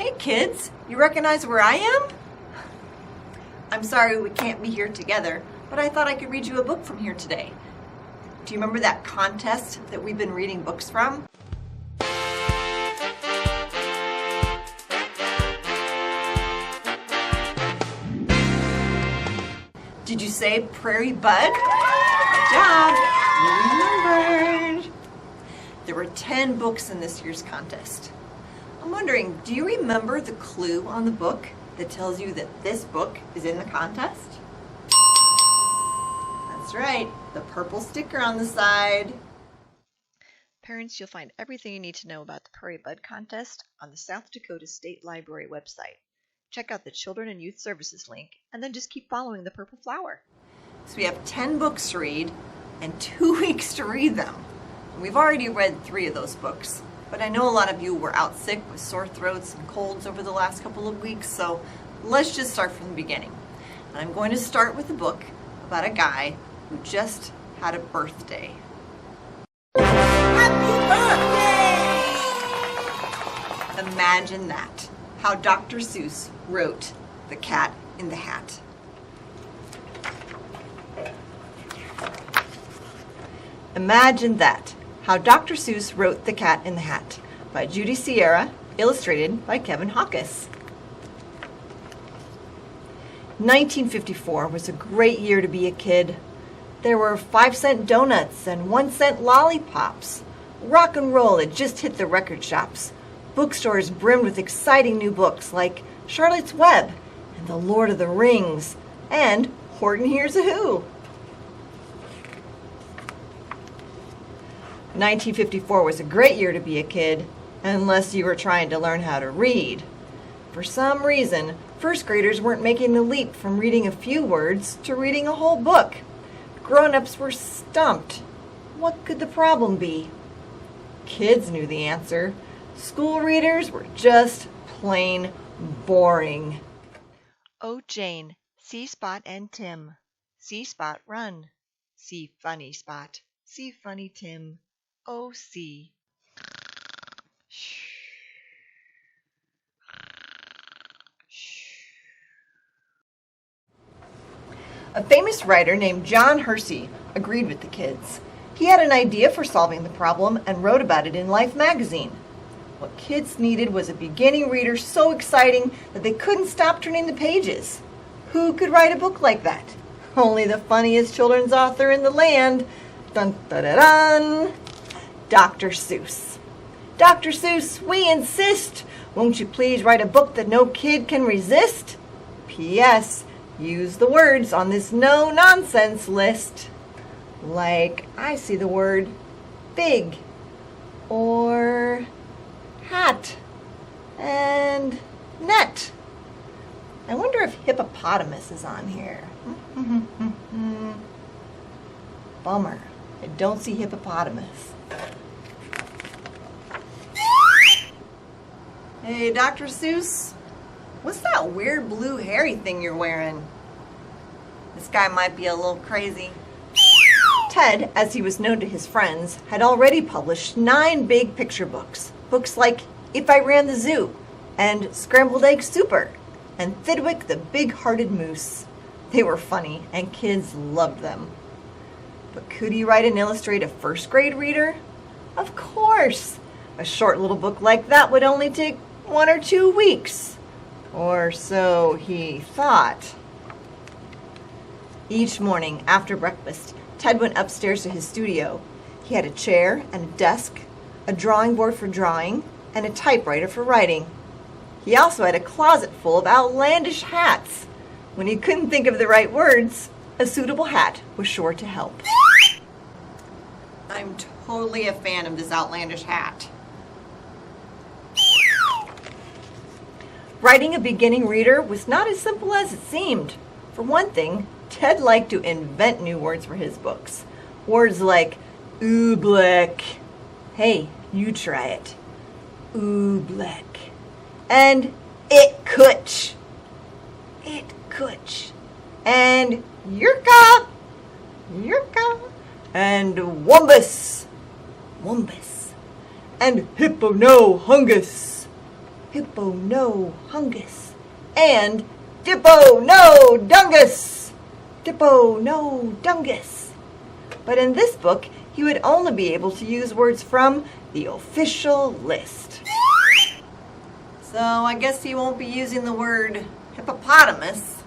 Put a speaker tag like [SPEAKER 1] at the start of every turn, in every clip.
[SPEAKER 1] Hey kids, you recognize where I am? I'm sorry we can't be here together, but I thought I could read you a book from here today. Do you remember that contest that we've been reading books from? Did you say Prairie Bud? Good job, you remembered. There were 10 books in this year's contest. I'm wondering, do you remember the clue on the book that tells you that this book is in the contest? That's right, the purple sticker on the side.
[SPEAKER 2] Parents, you'll find everything you need to know about the Prairie Bud contest on the South Dakota State Library website. Check out the Children and Youth Services link, and then just keep following the purple flower.
[SPEAKER 1] So we have 10 books to read and 2 weeks to read them. We've already read 3 of those books, but I know a lot of you were out sick with sore throats and colds over the last couple of weeks, so let's just start from the beginning. And I'm going to start with a book about a guy who just had a birthday. Happy birthday! Imagine that, how Dr. Seuss wrote The Cat in the Hat. Imagine that, how Dr. Seuss wrote The Cat in the Hat by Judy Sierra, illustrated by Kevin Hawkes. 1954 was a great year to be a kid. There were 5-cent donuts and 1-cent lollipops. Rock and roll had just hit the record shops. Bookstores brimmed with exciting new books like Charlotte's Web and The Lord of the Rings and Horton Hears a Who. 1954 was a great year to be a kid, unless you were trying to learn how to read. For some reason, first graders weren't making the leap from reading a few words to reading a whole book. Grown-ups were stumped. What could the problem be? Kids knew the answer. School readers were just plain boring.
[SPEAKER 2] Oh, Jane, see Spot and Tim. See Spot run. See funny Spot. See funny Tim. Oh, see. Shh.
[SPEAKER 1] A famous writer named John Hersey agreed with the kids. He had an idea for solving the problem and wrote about it in Life magazine. What kids needed was a beginning reader so exciting that they couldn't stop turning the pages. Who could write a book like that? Only the funniest children's author in the land. Dun dun dun dun! Dr. Seuss. Dr. Seuss, we insist! Won't you please write a book that no kid can resist? P.S. Use the words on this no-nonsense list. Like, I see the word big, or hat, and net. I wonder if hippopotamus is on here. Bummer, I don't see hippopotamus. Hey, Dr. Seuss, what's that weird blue hairy thing you're wearing? This guy might be a little crazy. Ted, as he was known to his friends, had already published 9 big picture books. Books like If I Ran the Zoo, and Scrambled Egg Super, and Thidwick the Big-Hearted Moose. They were funny, and kids loved them. But could he write and illustrate a first-grade reader? Of course! A short little book like that would only take 1 or 2 weeks. Or so he thought. Each morning after breakfast, Ted went upstairs to his studio. He had a chair and a desk, a drawing board for drawing, and a typewriter for writing. He also had a closet full of outlandish hats. When he couldn't think of the right words, a suitable hat was sure to help. I'm totally a fan of this outlandish hat. Writing a beginning reader was not as simple as it seemed. For one thing, Ted liked to invent new words for his books. Words like oobleck. Hey, you try it. Oobleck. And it kutch. It kutch. And yurka. Yurka. And wumbus. Wumbus. And hippo no hungus. Hippo no hungus, and Dippo no dungus! Dippo no dungus! But in this book, he would only be able to use words from the official list. So I guess he won't be using the word hippopotamus.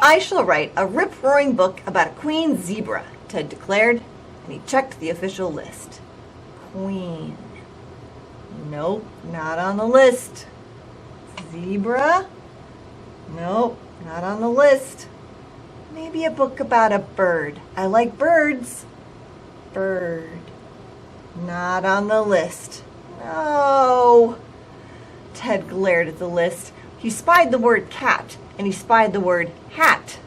[SPEAKER 1] I shall write a rip-roaring book about a queen zebra, Ted declared, and he checked the official list. Queen. Nope, not on the list. Zebra? Nope, not on the list. Maybe a book about a bird. I like birds. Bird. Not on the list. No. Ted glared at the list. He spied the word cat, and he spied the word hat.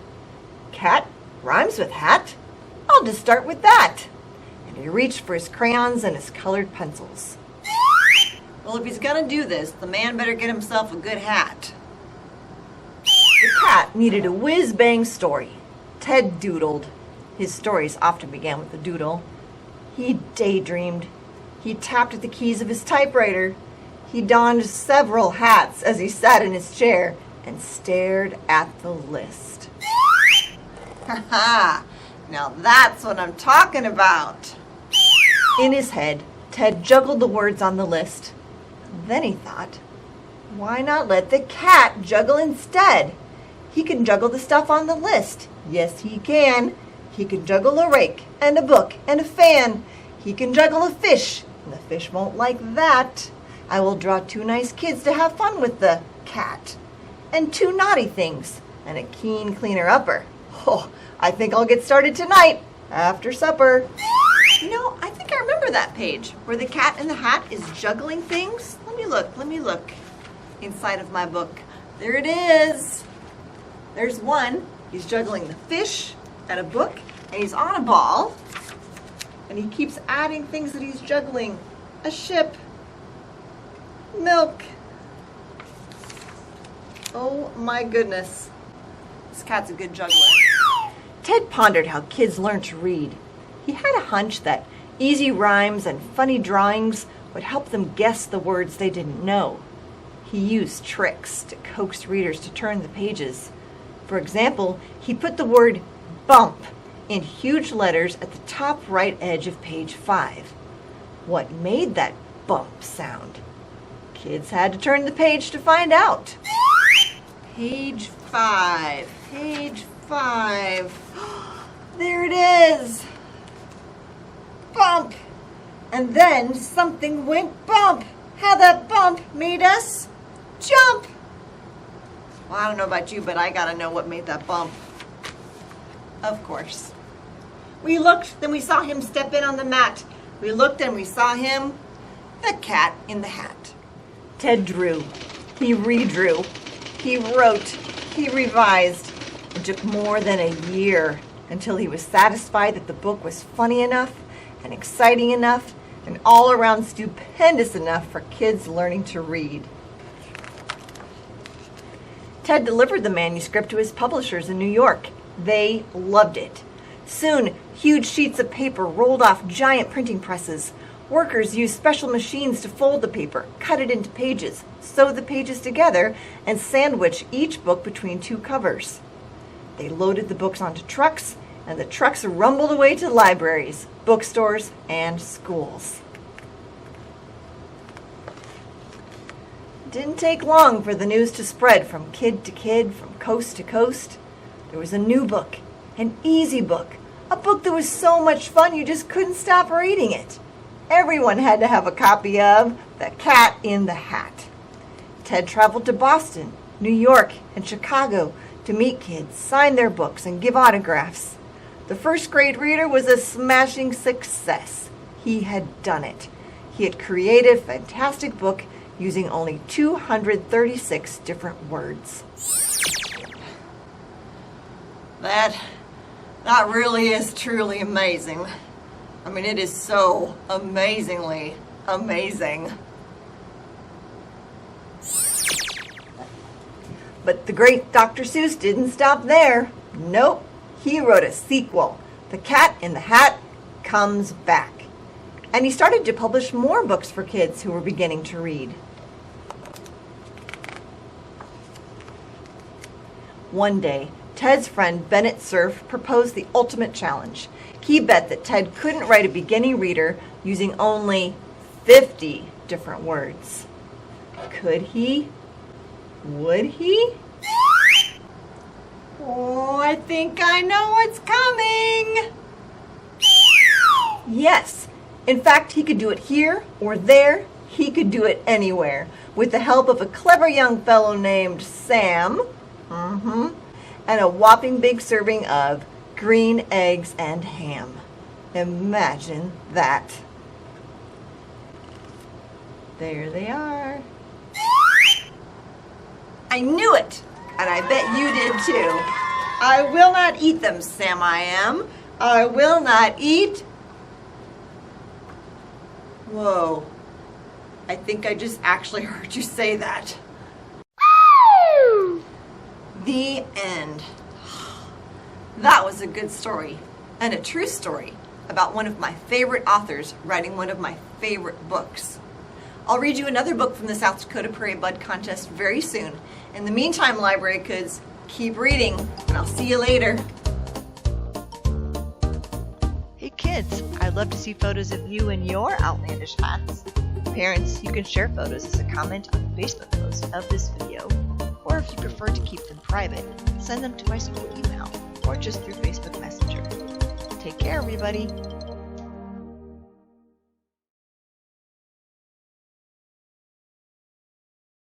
[SPEAKER 1] Cat rhymes with hat? I'll just start with that. And he reached for his crayons and his colored pencils. Well, if he's gonna do this, the man better get himself a good hat. The cat needed a whiz-bang story. Ted doodled. His stories often began with a doodle. He daydreamed. He tapped at the keys of his typewriter. He donned several hats as he sat in his chair and stared at the list. Ha ha! Now that's what I'm talking about! In his head, Ted juggled the words on the list. Then he thought, why not let the cat juggle instead? He can juggle the stuff on the list. Yes, he can. He can juggle a rake and a book and a fan. He can juggle a fish, and the fish won't like that. I will draw 2 nice kids to have fun with the cat, and 2 naughty things, and a keen cleaner-upper. Oh, I think I'll get started tonight, after supper. You know, I think I remember that page, where the cat in the hat is juggling things. Let me look inside of my book. There it is. There's one. He's juggling the fish and a book, and he's on a ball, and he keeps adding things that he's juggling. A ship. Milk. Oh my goodness. This cat's a good juggler. Ted pondered how kids learn to read. He had a hunch that easy rhymes and funny drawings would help them guess the words they didn't know. He used tricks to coax readers to turn the pages. For example, he put the word bump in huge letters at the top right edge of page 5. What made that bump sound? Kids had to turn the page to find out. Page 5. Page 5. There it is. Bump. And then something went bump. How that bump made us jump. Well, I don't know about you, but I gotta know what made that bump. Of course. We looked, then we saw him step in on the mat. We looked and we saw him, the cat in the hat. Ted drew. He redrew. He wrote. He revised. It took more than a year until he was satisfied that the book was funny enough and exciting enough and all around stupendous enough for kids learning to read. Ted delivered the manuscript to his publishers in New York. They loved it. Soon, huge sheets of paper rolled off giant printing presses. Workers used special machines to fold the paper, cut it into pages, sew the pages together, and sandwich each book between 2 covers. They loaded the books onto trucks, and the trucks rumbled away to libraries, bookstores, and schools. It didn't take long for the news to spread from kid to kid, from coast to coast. There was a new book, an easy book, a book that was so much fun you just couldn't stop reading it. Everyone had to have a copy of The Cat in the Hat. Ted traveled to Boston, New York, and Chicago to meet kids, sign their books, and give autographs. The first grade reader was a smashing success. He had done it. He had created a fantastic book using only 236 different words. That really is truly amazing. I mean, it is so amazingly amazing. But the great Dr. Seuss didn't stop there. Nope, he wrote a sequel. The Cat in the Hat Comes Back. and he started to publish more books for kids who were beginning to read. One day, Ted's friend Bennett Cerf proposed the ultimate challenge. He bet that Ted couldn't write a beginning reader using only 50 different words. Could he? Would he? Oh, I think I know what's coming. Yes. In fact, he could do it here or there. He could do it anywhere with the help of a clever young fellow named Sam. And a whopping big serving of green eggs and ham. Imagine that. There they are. I knew it! And I bet you did too. I will not eat them, Sam I am. I will not eat. Whoa. I think I just actually heard you say that. The end. That was a good story, and a true story about one of my favorite authors writing one of my favorite books. I'll read you another book from the South Dakota Prairie Bud contest very soon. In the meantime, library kids, keep reading, and I'll see you later.
[SPEAKER 2] Hey kids, I'd love to see photos of you in your outlandish hats. Parents, you can share photos as a comment on the Facebook post of this video, or if you prefer to keep them private, send them to my school email, or just through Facebook Messenger. Take care, everybody.